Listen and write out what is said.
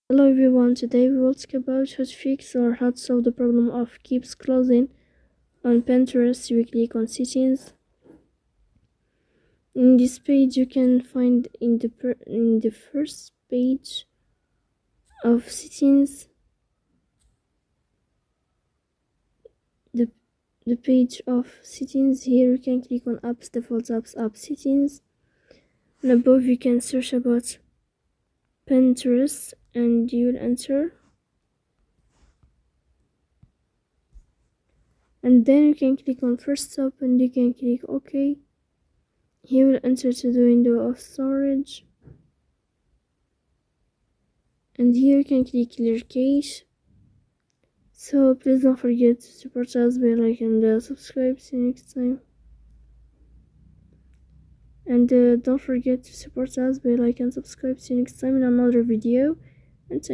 Hello everyone, today we will talk about how to fix or how to solve the problem of keeps closing on Pinterest. We click on settings. In this page you can find in the first page of settings the page of settings. Here you can click on apps, default apps, app settings, and above you can search about Pinterest and you will enter, and then you can click on first stop and you can click OK. He will enter to the window of storage, and here you can click clear cache. So please don't forget to support us by like and subscribe. See you next time. And don't forget to support us by like and subscribe. See you next time in another video. And thank